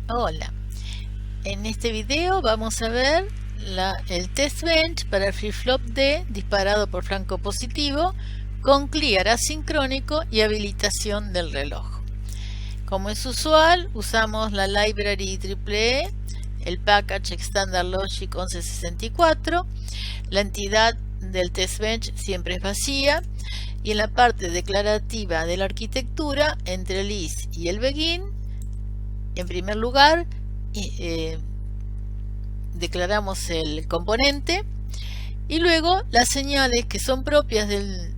Hola, en este video vamos a ver el test bench para el flip-flop D disparado por flanco positivo con clear asincrónico y habilitación del reloj. Como es usual, usamos la library EEE, el package Standard Logic 1164, la entidad del test bench siempre es vacía y en la parte declarativa de la arquitectura entre el is y el begin, en primer lugar, declaramos el componente y luego las señales que son propias del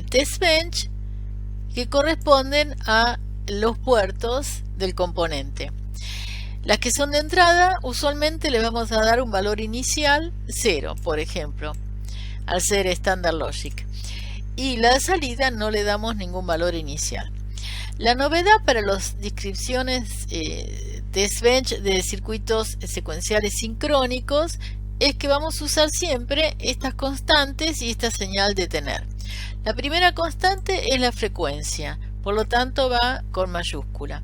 test bench que corresponden a los puertos del componente. Las que son de entrada usualmente le vamos a dar un valor inicial 0, por ejemplo, al ser Standard Logic, y la salida no le damos ningún valor inicial. La novedad para las descripciones test bench de circuitos secuenciales sincrónicos es que vamos a usar siempre estas constantes y esta señal de tener. La primera constante es la frecuencia, por lo tanto va con mayúscula.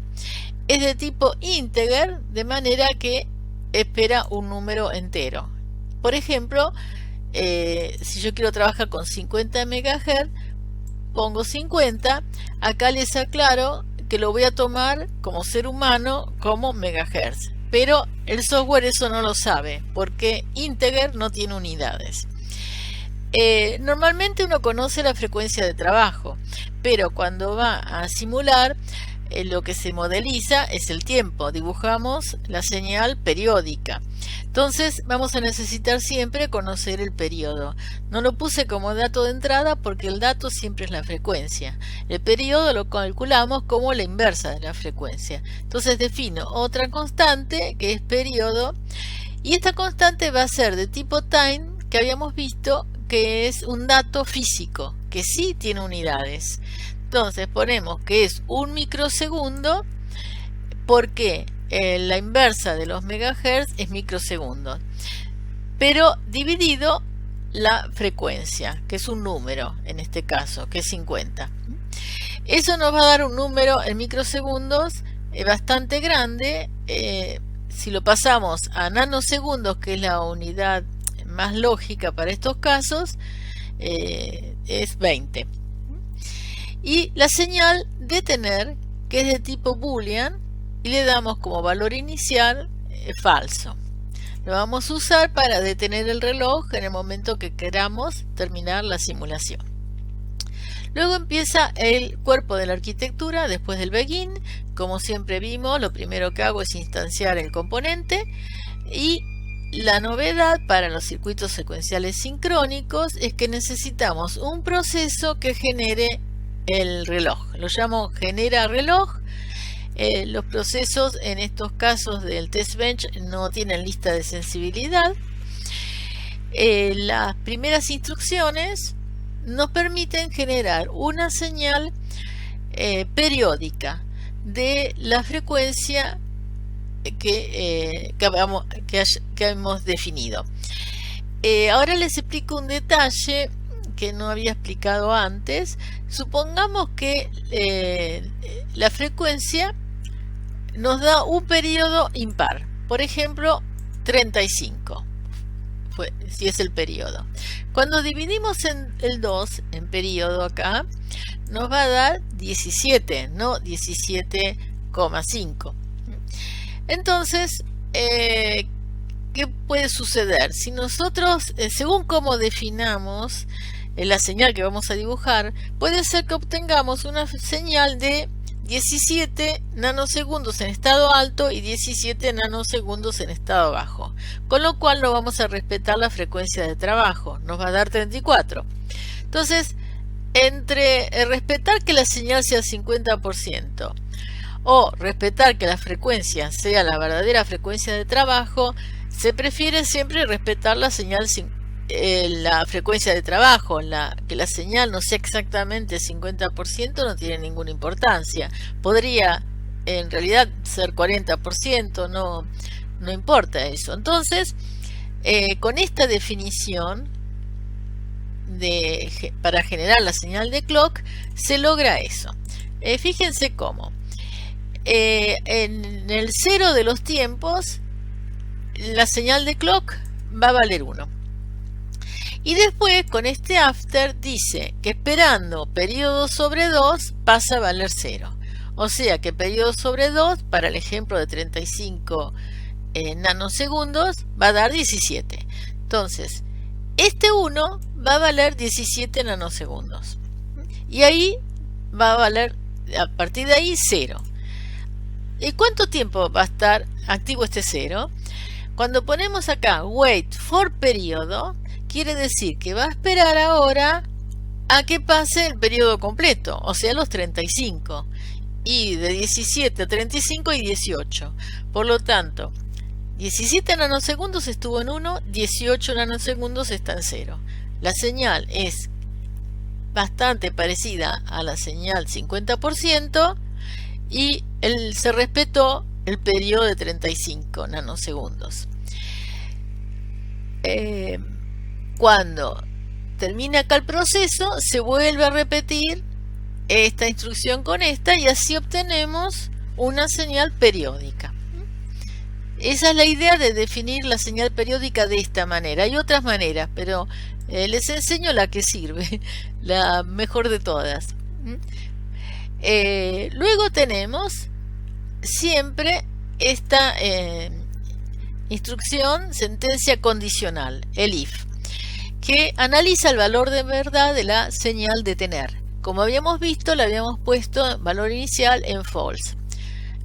Es de tipo integer, de manera que espera un número entero. Por ejemplo, si yo quiero trabajar con 50 MHz, pongo 50, acá les aclaro que lo voy a tomar como ser humano como megahertz, pero el software eso no lo sabe porque integer no tiene unidades. Normalmente uno conoce la frecuencia de trabajo, pero cuando va a simular lo que se modeliza es el tiempo, dibujamos la señal periódica. Entonces vamos a necesitar siempre conocer el periodo. No lo puse como dato de entrada porque el dato siempre es la frecuencia. El periodo lo calculamos como la inversa de la frecuencia. Entonces defino otra constante que es periodo y esta constante va a ser de tipo time, que habíamos visto que es un dato físico, que sí tiene unidades. Entonces ponemos que es un microsegundo porque la inversa de los megahertz es microsegundos, pero dividido la frecuencia, que es un número en este caso, que es 50. Eso nos va a dar un número en microsegundos bastante grande. Si lo pasamos a nanosegundos, que es la unidad más lógica para estos casos, es 20. Y la señal de tener, que es de tipo boolean, y le damos como valor inicial falso. Lo vamos a usar para detener el reloj en el momento que queramos terminar la simulación. Luego empieza el cuerpo de la arquitectura después del begin. Como siempre vimos, lo primero que hago es instanciar el componente, y la novedad para los circuitos secuenciales sincrónicos es que necesitamos un proceso que genere el reloj. Lo llamo genera reloj. Los procesos en estos casos del test bench no tienen lista de sensibilidad. Las primeras instrucciones nos permiten generar una señal periódica de la frecuencia que hemos definido. Ahora les explico un detalle que no había explicado antes. Supongamos que la frecuencia nos da un periodo impar, por ejemplo 35 si es el periodo. Cuando dividimos en el 2 en periodo acá, nos va a dar 17, no 17,5. Entonces, ¿qué puede suceder? Si nosotros, según cómo definamos la señal que vamos a dibujar, puede ser que obtengamos una señal de 17 nanosegundos en estado alto y 17 nanosegundos en estado bajo, con lo cual no vamos a respetar la frecuencia de trabajo, nos va a dar 34. Entonces, entre respetar que la señal sea 50% o respetar que la frecuencia sea la verdadera frecuencia de trabajo, se prefiere siempre respetar la señal la frecuencia de trabajo. Que la señal no sea exactamente 50% no tiene ninguna importancia. Podría en realidad ser 40%, no importa eso. Entonces, con esta definición para generar la señal de clock, se logra eso. Fíjense cómo. En el 0 de los tiempos, la señal de clock va a valer 1. Y después, con este after, dice que esperando periodo sobre 2 pasa a valer 0. O sea que periodo sobre 2, para el ejemplo de 35 nanosegundos, va a dar 17. Entonces, este 1 va a valer 17 nanosegundos. Y ahí va a valer, a partir de ahí, 0. ¿Y cuánto tiempo va a estar activo este 0? Cuando ponemos acá wait for periodo, quiere decir que va a esperar ahora a que pase el periodo completo, o sea, los 35. Y de 17 a 35 y 18. Por lo tanto, 17 nanosegundos estuvo en 1, 18 nanosegundos está en 0. La señal es bastante parecida a la señal 50% y se respetó el periodo de 35 nanosegundos. Cuando termina acá el proceso, se vuelve a repetir esta instrucción con esta y así obtenemos una señal periódica. Esa es la idea de definir la señal periódica de esta manera. Hay otras maneras, pero les enseño la que sirve, la mejor de todas. Luego tenemos siempre esta instrucción, sentencia condicional, el if, que analiza el valor de verdad de la señal de tener. Como habíamos visto, le habíamos puesto valor inicial en false.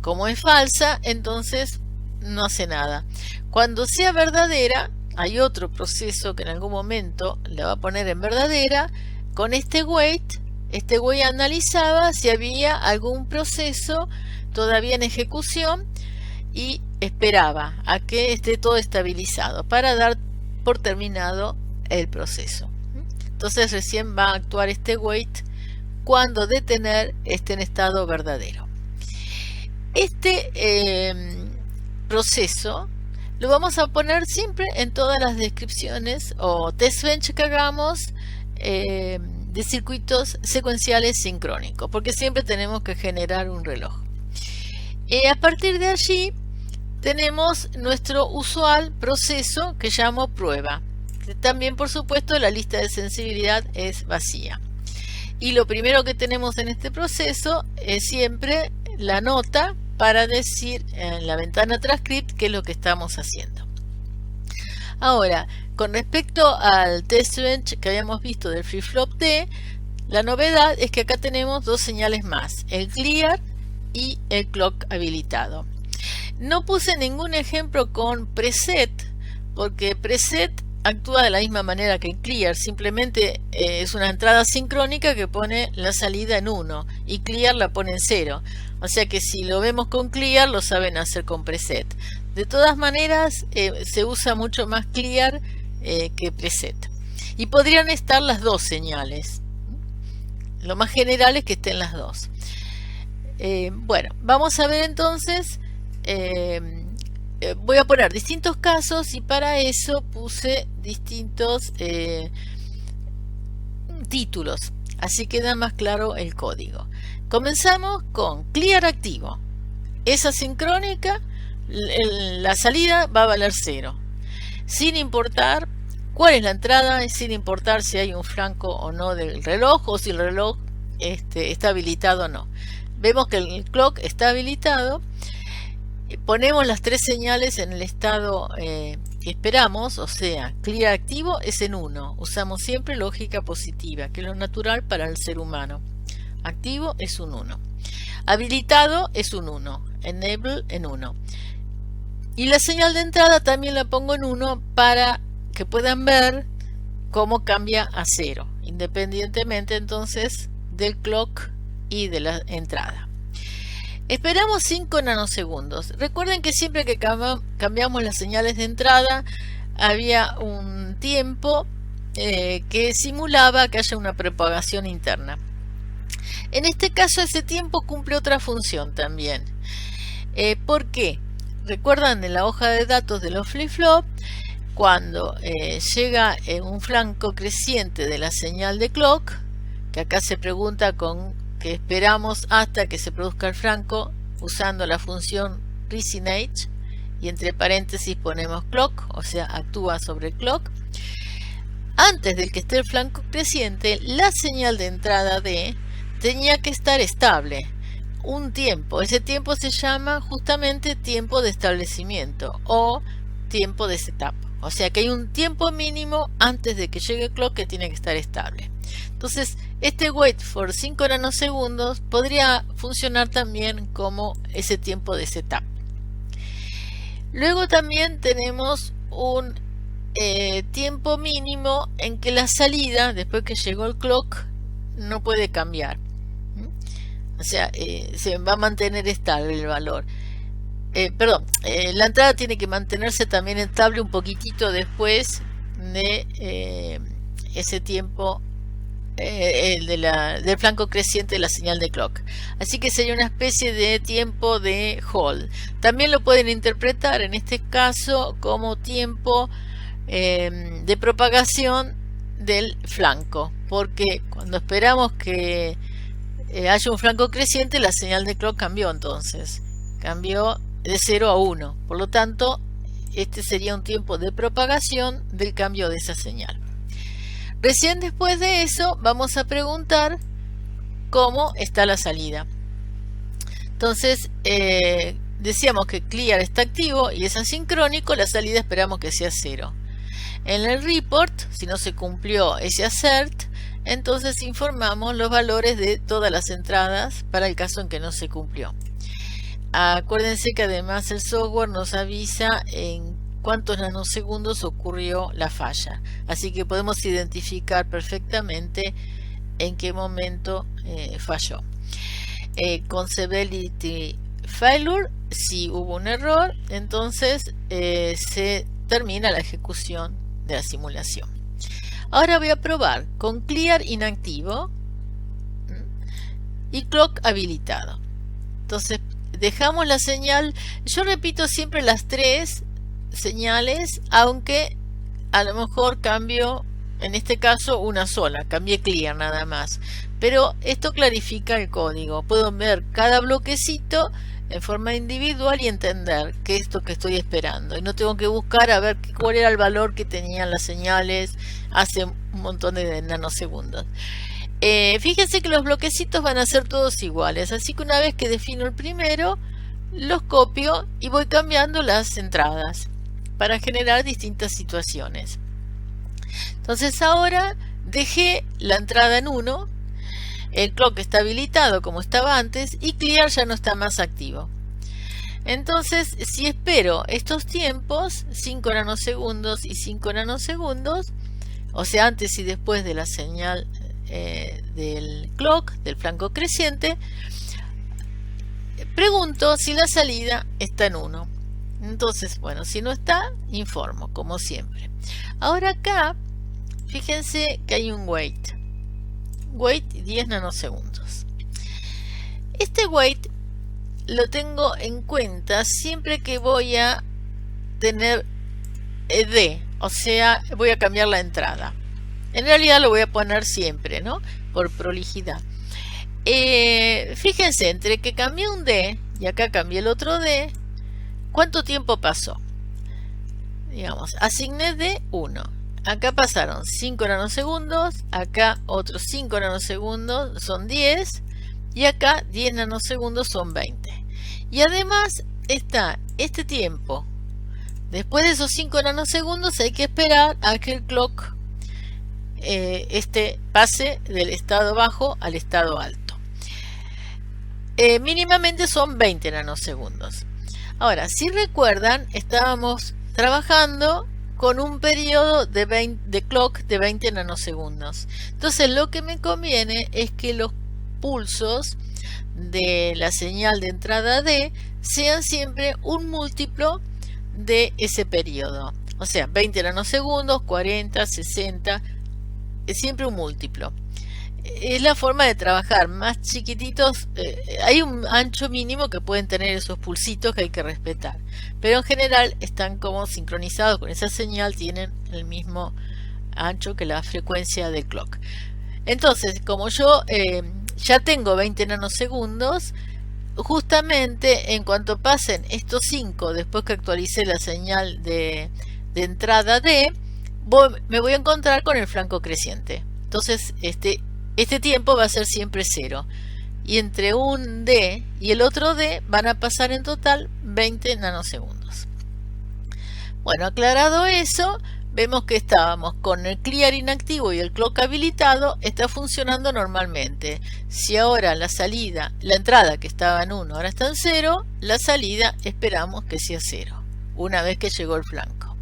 Como es falsa, entonces no hace nada. Cuando sea verdadera, hay otro proceso que en algún momento la va a poner en verdadera. Con este wait analizaba si había algún proceso todavía en ejecución y esperaba a que esté todo estabilizado para dar por terminado el proceso. Entonces recién va a actuar este wait cuando detener esté en estado verdadero. Este proceso lo vamos a poner siempre en todas las descripciones o test bench que hagamos de circuitos secuenciales sincrónicos, porque siempre tenemos que generar un reloj. A partir de allí tenemos nuestro usual proceso que llamo prueba. También, por supuesto, la lista de sensibilidad es vacía. Y lo primero que tenemos en este proceso es siempre la nota para decir en la ventana transcript qué es lo que estamos haciendo. Ahora, con respecto al test bench que habíamos visto del flip-flop D, la novedad es que acá tenemos dos señales más, el clear y el clock habilitado. No puse ningún ejemplo con preset, porque preset actúa de la misma manera que clear, simplemente es una entrada sincrónica que pone la salida en 1 y clear la pone en 0. O sea que si lo vemos con clear, lo saben hacer con preset. De todas maneras, se usa mucho más clear que preset. Y podrían estar las dos señales. Lo más general es que estén las dos. Bueno, vamos a ver entonces. Voy a poner distintos casos y para eso puse distintos títulos. Así queda más claro el código. Comenzamos con clear activo. Es asincrónica, la salida va a valer 0. Sin importar cuál es la entrada, sin importar si hay un flanco o no del reloj o si el reloj está habilitado o no. Vemos que el clock está habilitado. Ponemos las tres señales en el estado que esperamos, o sea, clear activo es en 1. Usamos siempre lógica positiva, que es lo natural para el ser humano. Activo es un 1. Habilitado es un 1. Enable en 1. Y la señal de entrada también la pongo en 1 para que puedan ver cómo cambia a 0, independientemente entonces del clock y de la entrada. Esperamos 5 nanosegundos. Recuerden que siempre que cambiamos las señales de entrada había un tiempo que simulaba que haya una propagación interna. En este caso ese tiempo cumple otra función también. ¿Por qué? Recuerdan en la hoja de datos de los flip-flop, cuando llega un flanco creciente de la señal de clock, que acá se pregunta con que esperamos hasta que se produzca el flanco usando la función reSIGNAGE y entre paréntesis ponemos clock, o sea, actúa sobre clock. Antes del que esté el flanco creciente, la señal de entrada D tenía que estar estable un tiempo. Ese tiempo se llama justamente tiempo de establecimiento o tiempo de setup. O sea que hay un tiempo mínimo antes de que llegue el clock que tiene que estar estable. Entonces, este wait for 5 nanosegundos podría funcionar también como ese tiempo de setup. Luego también tenemos un tiempo mínimo en que la salida, después que llegó el clock, no puede cambiar. O sea, se va a mantener estable el valor. La entrada tiene que mantenerse también estable un poquitito después de ese tiempo del flanco creciente de la señal de clock. Así que sería una especie de tiempo de hold. También lo pueden interpretar en este caso como tiempo de propagación del flanco, porque cuando esperamos que haya un flanco creciente, la señal de clock cambió, entonces cambió de 0 a 1. Por lo tanto, este sería un tiempo de propagación del cambio de esa señal. Recién después de eso vamos a preguntar cómo está la salida. Entonces decíamos que clear está activo y es asincrónico, la salida esperamos que sea 0. En el report, si no se cumplió ese assert, entonces informamos los valores de todas las entradas para el caso en que no se cumplió. Acuérdense que además el software nos avisa en cuántos nanosegundos ocurrió la falla, así que podemos identificar perfectamente en qué momento falló. Conceivability failure, si hubo un error, entonces se termina la ejecución de la simulación. Ahora voy a probar con clear inactivo y clock habilitado. Entonces dejamos la señal, yo repito siempre las tres señales, aunque a lo mejor cambio en este caso una sola, cambié clear nada más, pero esto clarifica el código. Puedo ver cada bloquecito en forma individual y entender qué es lo que estoy esperando, y no tengo que buscar a ver cuál era el valor que tenían las señales hace un montón de nanosegundos. Fíjense que los bloquecitos van a ser todos iguales, así que una vez que defino el primero, los copio y voy cambiando las entradas para generar distintas situaciones. Entonces ahora dejé la entrada en 1, el clock está habilitado como estaba antes y clear ya no está más activo. Entonces, si espero estos tiempos, 5 nanosegundos y 5 nanosegundos, o sea, antes y después de la señal del clock, del flanco creciente, pregunto si la salida está en 1. Entonces, bueno, si no está, informo, como siempre. Ahora acá, fíjense que hay un wait 10 nanosegundos. Este wait lo tengo en cuenta siempre que voy a tener D, o sea, voy a cambiar la entrada. En realidad lo voy a poner siempre, ¿no? Por prolijidad. Fíjense, entre que cambié un D y acá cambié el otro D, ¿cuánto tiempo pasó? Digamos, asigné D 1. Acá pasaron 5 nanosegundos, acá otros 5 nanosegundos, son 10, y acá 10 nanosegundos son 20. Y además está este tiempo. Después de esos 5 nanosegundos hay que esperar a que el clock pase del estado bajo al estado alto. Mínimamente son 20 nanosegundos. Ahora, si recuerdan, estábamos trabajando con un periodo de clock de 20 nanosegundos. Entonces lo que me conviene es que los pulsos de la señal de entrada D sean siempre un múltiplo de ese periodo. O sea, 20 nanosegundos, 40, 60, es siempre un múltiplo. Es la forma de trabajar. Más chiquititos, hay un ancho mínimo que pueden tener esos pulsitos que hay que respetar, pero en general están como sincronizados con esa señal, tienen el mismo ancho que la frecuencia del clock. Entonces, como yo ya tengo 20 nanosegundos, justamente en cuanto pasen estos 5, después que actualice la señal de entrada D, me voy a encontrar con el flanco creciente. Entonces este tiempo va a ser siempre 0. Y entre un D y el otro D van a pasar en total 20 nanosegundos. Bueno, aclarado eso, vemos que estábamos con el clear inactivo y el clock habilitado, está funcionando normalmente. Si ahora la entrada que estaba en 1 ahora está en 0, la salida esperamos que sea 0, una vez que llegó el flanco.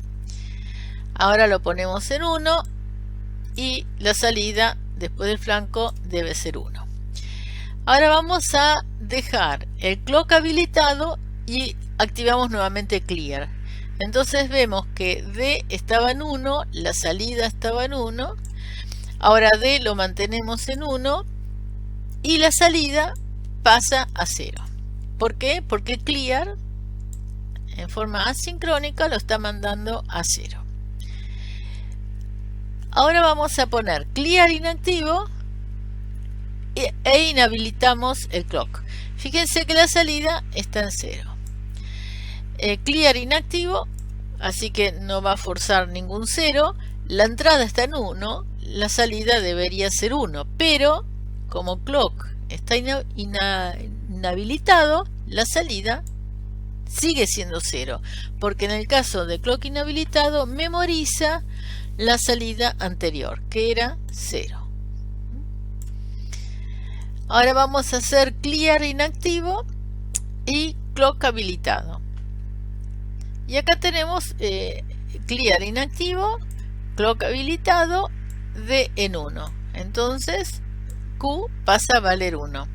Ahora lo ponemos en 1 y la salida después del flanco debe ser 1. Ahora vamos a dejar el clock habilitado y activamos nuevamente clear. Entonces vemos que D estaba en 1, la salida estaba en 1, ahora D lo mantenemos en 1 y la salida pasa a 0. ¿Por qué? Porque clear en forma asincrónica lo está mandando a 0. Ahora vamos a poner clear inactivo e inhabilitamos el clock. Fíjense que la salida está en 0. Clear inactivo, así que no va a forzar ningún 0. La entrada está en 1, la salida debería ser 1, pero como clock está inhabilitado, la salida sigue siendo 0, porque en el caso de clock inhabilitado memoriza la salida anterior, que era 0. Ahora vamos a hacer clear inactivo y clock habilitado. Y acá tenemos clear inactivo, clock habilitado, D en 1. Entonces Q pasa a valer 1.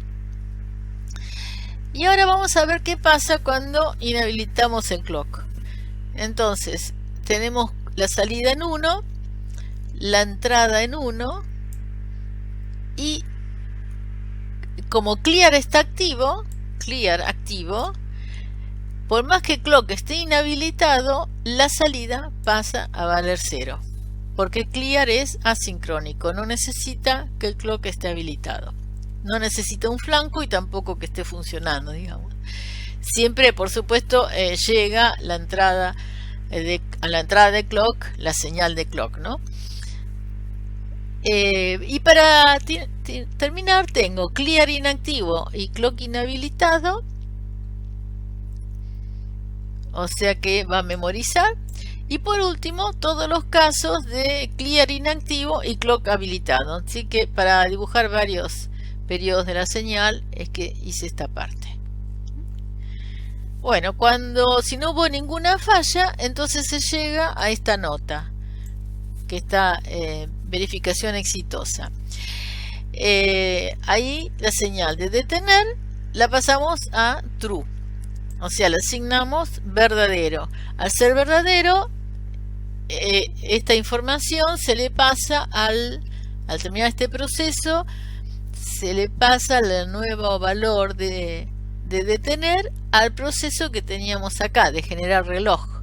Y ahora vamos a ver qué pasa cuando inhabilitamos el clock. Entonces tenemos la salida en 1, la entrada en 1 y como clear está activo, por más que clock esté inhabilitado, la salida pasa a valer 0, porque clear es asincrónico, no necesita que el clock esté habilitado, no necesita un flanco y tampoco que esté funcionando, digamos. Siempre, por supuesto, llega a la entrada de clock la señal de clock, ¿no? Y para terminar tengo clear inactivo y clock inhabilitado, o sea que va a memorizar. Y por último todos los casos de clear inactivo y clock habilitado, así que para dibujar varios periodos de la señal es que hice esta parte. Bueno, si no hubo ninguna falla, entonces se llega a esta nota que está verificación exitosa. Ahí la señal de detener la pasamos a true, o sea, le asignamos verdadero. Al ser verdadero, esta información se le pasa al terminar este proceso, se le pasa el nuevo valor de detener al proceso que teníamos acá de generar reloj.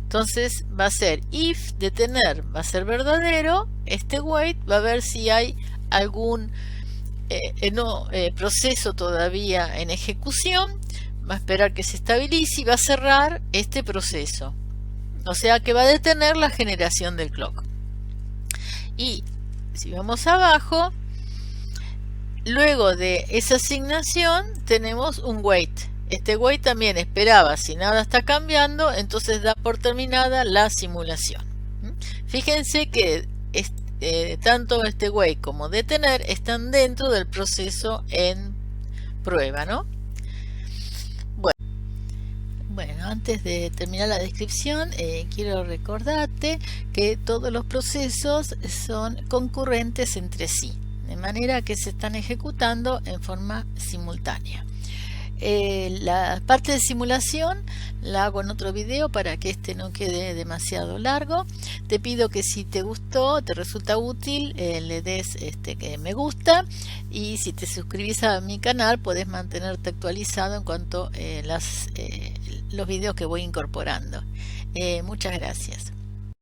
Entonces va a ser if detener va a ser verdadero, este wait va a ver si hay algún proceso todavía en ejecución, va a esperar que se estabilice y va a cerrar este proceso, o sea que va a detener la generación del clock. Y si vamos abajo, luego de esa asignación tenemos un wait. Este wait también esperaba, si nada está cambiando, entonces da por terminada la simulación. Fíjense que tanto este wait como detener están dentro del proceso en prueba, ¿no? Bueno, antes de terminar la descripción, quiero recordarte que todos los procesos son concurrentes entre sí, de manera que se están ejecutando en forma simultánea. La parte de simulación la hago en otro video para que este no quede demasiado largo. Te pido que si te gustó, te resulta útil, le des que me gusta, y si te suscribís a mi canal podés mantenerte actualizado en cuanto a los videos que voy incorporando. Muchas gracias.